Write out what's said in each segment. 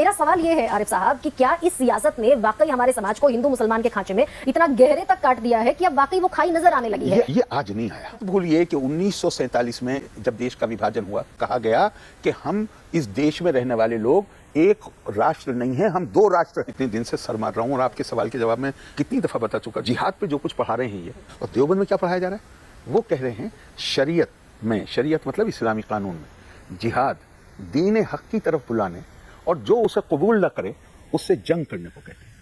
मेरा सवाल ये है आरिफ साहब कि क्या इस सियासत ने वाकई हमारे समाज को हिंदू मुसलमान के खांचे में इतना गहरे तक काट दिया है कि अब वाकई वो खाई नजर आने लगी है? ये आज नहीं आया। भूलिए कि 1947 में जब देश का विभाजन हुआ, कहा गया कि हम इस देश में रहने वाले लोग एक राष्ट्र नहीं है, हम दो राष्ट्र हैं। इतने दिन से सर मार रहा हूँ और आपके सवाल के जवाब में कितनी दफा बता चुका, जिहाद पे जो कुछ पढ़ा रहे हैं ये, और देवबंद में क्या पढ़ाया जा रहा है? वो कह रहे हैं शरीयत में, शरीयत मतलब इस्लामी कानून में, जिहाद दीन हक की तरफ बुलाने और जो उसे कबूल न करे उससे जंग करने को कहते हैं।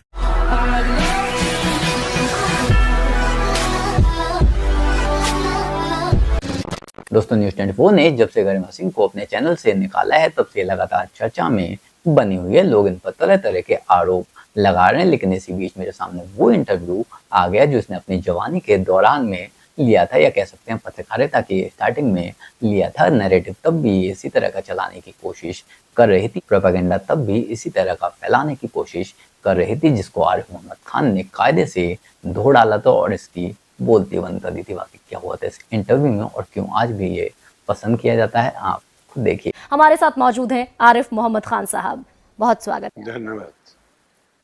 दोस्तों, न्यूज़ 24 ने जब से गरिमा सिंह को अपने चैनल से निकाला है तब से लगातार चर्चा में बनी हुई है। लोग इन पर तरह तरह के आरोप लगा रहे हैं, लेकिन इसी बीच मेरे सामने वो इंटरव्यू आ गया जो इसने अपनी जवानी के दौरान में लिया था, या कह सकते हैं पत्रकारिता की स्टार्टिंग में लिया था। नैरेटिव तब भी इसी तरह का चलाने की कोशिश कर रही थी, प्रोपेगेंडा तब भी इसी तरह का फैलाने की कोशिश कर रही थी, जिसको आरिफ मोहम्मद खान ने कायदे से धो डाला था और इसकी बोलती बंद कर दी थी। वाकई क्या हुआ था इस इंटरव्यू में और क्यों आज भी ये पसंद किया जाता है, आप खुद देखिए। हमारे साथ मौजूद हैं आरिफ मोहम्मद खान साहब, बहुत स्वागत है। धन्यवाद।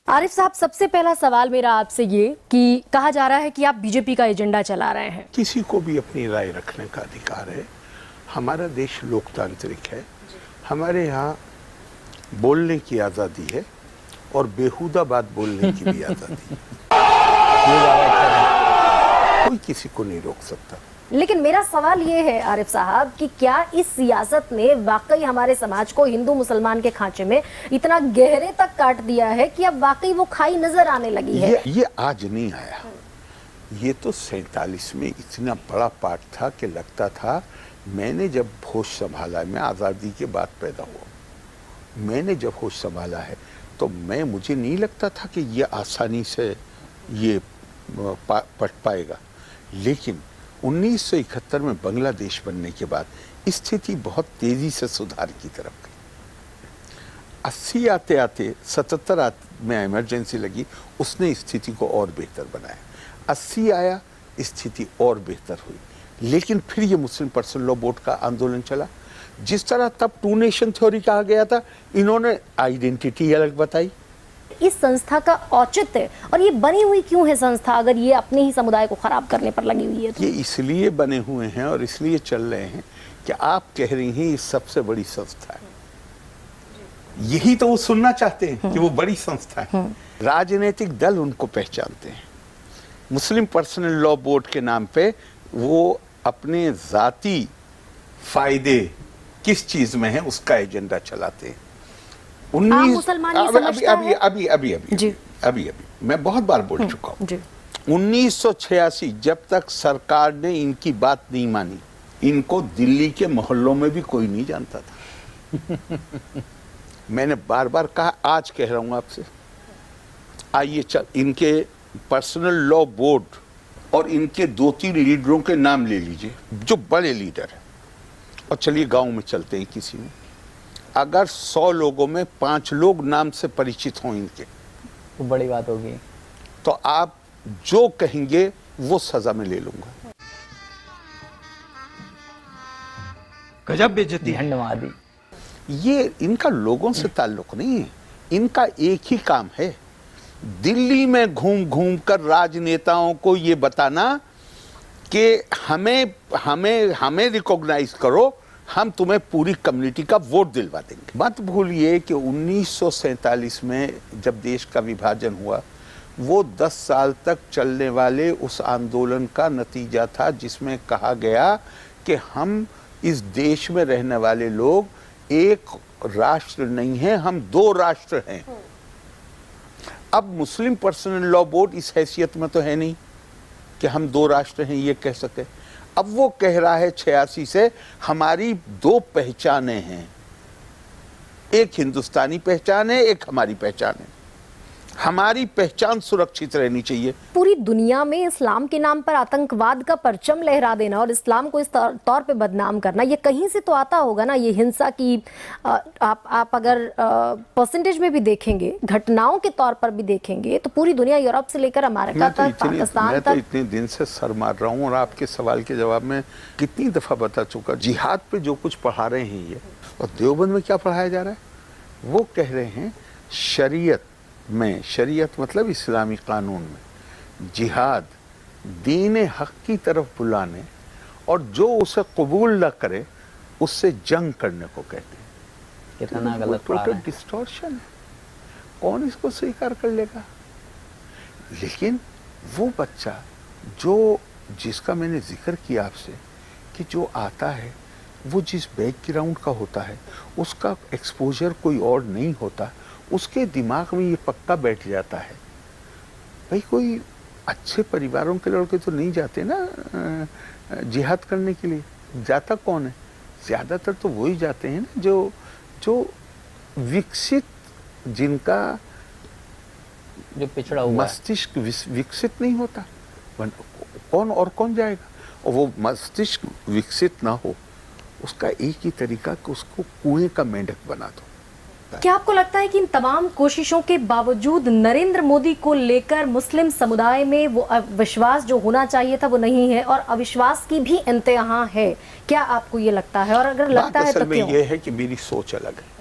आरिफ साहब, सबसे पहला सवाल मेरा आपसे ये कि कहा जा रहा है कि आप बीजेपी का एजेंडा चला रहे हैं। किसी को भी अपनी राय रखने का अधिकार है। हमारा देश लोकतांत्रिक है, हमारे यहाँ बोलने की आज़ादी है और बेहुदा बात बोलने की भी आज़ादी है। कोई किसी को नहीं रोक सकता। लेकिन मेरा सवाल ये है आरिफ साहब कि क्या इस सियासत ने वाकई हमारे समाज को हिंदू मुसलमान के खांचे में इतना गहरे तक काट दिया है कि अब वाकई वो खाई नजर आने लगी है? ये आज नहीं आया। ये तो 47 में इतना बड़ा पार्ट था कि लगता था, मैंने जब होश संभाला, मैं आज़ादी के बाद पैदा हुआ, मैंने जब होश संभाला है तो मुझे नहीं लगता था कि ये आसानी से ये पट पाएगा। लेकिन 1971 में बांग्लादेश बनने के बाद स्थिति बहुत तेजी से सुधार की तरफ गई। 80 आते आते 77 में इमरजेंसी लगी, उसने स्थिति को और बेहतर बनाया। 80 आया, स्थिति और बेहतर हुई। लेकिन फिर ये मुस्लिम पर्सनल लॉ बोर्ड का आंदोलन चला। जिस तरह तब टू नेशन थ्योरी कहा गया था, इन्होंने आइडेंटिटी अलग बताई। इस संस्था का औचित्य और ये बनी हुई क्यों है संस्था, अगर ये अपने ही समुदाय को खराब करने पर लगी हुई है तो? ये इसलिए बने हुए हैं और इसलिए चल रहे हैं कि आप कह रही हैं ये सबसे बड़ी संस्था है। यही तो वो सुनना चाहते हैं कि वो बड़ी संस्था है। राजनीतिक दल उनको पहचानते हैं। मुस्लिम पर्सनल लॉ बोर्ड के नाम पे वो अपने जाती फायदे किस चीज में है उसका एजेंडा चलाते हैं। अभी मैं बहुत बार बोल चुका हूँ। 1986 जब तक सरकार ने इनकी बात नहीं मानी, इनको दिल्ली के मोहल्लों में भी कोई नहीं जानता था। मैंने बार बार कहा, आज कह रहा हूँ आपसे, आइए चल इनके पर्सनल लॉ बोर्ड और इनके 2-3 लीडरों के नाम ले लीजिए जो बड़े लीडर हैं, और चलिए गांव में चलते हैं किसी में। अगर 100 लोगों में 5 लोग नाम से परिचित हों इनके, तो बड़ी बात होगी। तो आप जो कहेंगे वो सजा में ले लूंगा। गजब बेइज्जती है। धन्यवाद। ये इनका लोगों से ताल्लुक नहीं है, इनका एक ही काम है, दिल्ली में घूम घूम कर राजनेताओं को ये बताना कि हमें रिकॉग्नाइज करो, हम तुम्हें पूरी कम्युनिटी का वोट दिलवा देंगे। मत भूलिए कि 1947 में जब देश का विभाजन हुआ, वो 10 साल तक चलने वाले उस आंदोलन का नतीजा था, जिसमें कहा गया कि हम इस देश में रहने वाले लोग एक राष्ट्र नहीं हैं, हम दो राष्ट्र हैं। अब मुस्लिम पर्सनल लॉ बोर्ड इस हैसियत में तो है नहीं कि हम दो राष्ट्र हैं ये कह सके। अब वो कह रहा है 86 से हमारी 2 पहचानें हैं, एक हिंदुस्तानी पहचान है, एक हमारी पहचान है। हमारी पहचान सुरक्षित रहनी चाहिए। पूरी दुनिया में इस्लाम के नाम पर आतंकवाद का परचम लहरा देना और इस्लाम को इस तौर पे बदनाम करना, ये कहीं से तो आता होगा ना। ये हिंसा की आप अगर परसेंटेज में भी देखेंगे, घटनाओं के तौर पर भी देखेंगे, तो पूरी दुनिया, यूरोप से लेकर अमेरिका तक, पाकिस्तान तक। मैं तो इतने दिन से सर मार रहा हूँ और आपके सवाल के जवाब में कितनी दफा बता चुका, जिहाद पे जो कुछ पढ़ा रहे हैं ये, और देवबंद में क्या पढ़ाया जा रहा है? वो कह रहे हैं शरीयत में, शरीयत मतलब इस्लामी कानून में, जिहाद दीन हक की तरफ बुलाने और जो उसे कबूल न करे उससे जंग करने को कहते हैं। कितना वो गलत पढ़ा टोटल रहे हैं। डिस्टॉर्शन है, कौन इसको स्वीकार कर लेगा? लेकिन वो बच्चा जो, जिसका मैंने जिक्र किया आपसे, कि जो आता है वो जिस बैकग्राउंड का होता है, उसका एक्सपोजर कोई और नहीं होता, उसके दिमाग में ये पक्का बैठ जाता है, भाई कोई अच्छे परिवारों के लड़के तो नहीं जाते ना जिहाद करने के लिए। जाता कौन है? ज़्यादातर तो वही जाते हैं ना जो जो विकसित, जिनका जो पिछड़ा हुआ है। मस्तिष्क विकसित नहीं होता। कौन जाएगा? और वो मस्तिष्क विकसित ना हो, उसका एक ही तरीका कि उसको कुएं का मेंढक बना दो। क्या आपको लगता है कि इन तमाम कोशिशों के बावजूद नरेंद्र मोदी को लेकर मुस्लिम समुदाय में वो विश्वास जो होना चाहिए था वो नहीं है और अविश्वास की भी इंतहा है? क्या आपको ये लगता है, और अगर लगता है तो असल में क्यों? ये है कि मेरी सोच अलग है।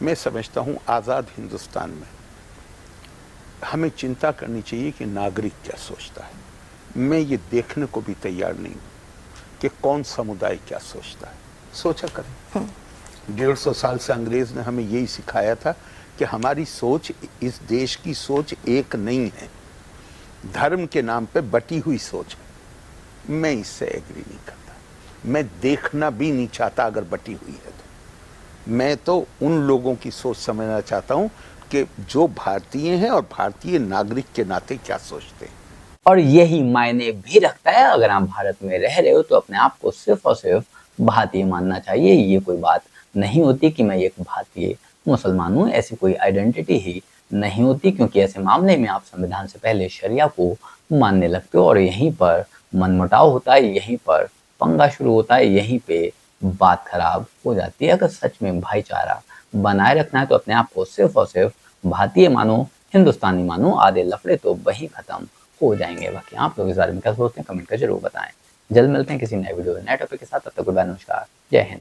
मैं समझता हूँ आज़ाद हिंदुस्तान में हमें चिंता करनी चाहिए कि नागरिक क्या सोचता है। मैं ये देखने को भी तैयार नहीं हूँ कि कौन समुदाय क्या सोचता है। सोचा करें। 150 साल से अंग्रेज ने हमें यही सिखाया था कि हमारी सोच, इस देश की सोच एक नहीं है, धर्म के नाम पे बटी हुई सोच है। मैं इससे एग्री नहीं करता, मैं देखना भी नहीं चाहता अगर बटी हुई है तो। मैं तो उन लोगों की सोच समझना चाहता हूँ कि जो भारतीय हैं और भारतीय नागरिक के नाते क्या सोचते हैं। और यही मायने भी रखता है, अगर आप भारत में रह रहे हो तो अपने आप को सिर्फ और सिर्फ भारतीय मानना चाहिए। ये कोई बात नहीं होती कि मैं एक भारतीय मुसलमान हूँ, ऐसी कोई आइडेंटिटी ही नहीं होती, क्योंकि ऐसे मामले में आप संविधान से पहले शरिया को मानने लगते हो और यहीं पर मनमुटाव होता है, यहीं पर पंगा शुरू होता है, यहीं पे बात खराब हो जाती है। अगर सच में भाईचारा बनाए रखना है तो अपने आप को सिर्फ और सिर्फ भारतीय मानो, हिंदुस्तानी मानो, आधे लफड़े तो वहीं खत्म हो जाएंगे। बाकी आप लोग इस बारे में क्या सोचते हैं कमेंट कर जरूर बताएं। जल्द मिलते हैं किसी नए वीडियो नए टॉपिक के साथ, तब तक गुड बाय, नमस्कार, जय हिंद।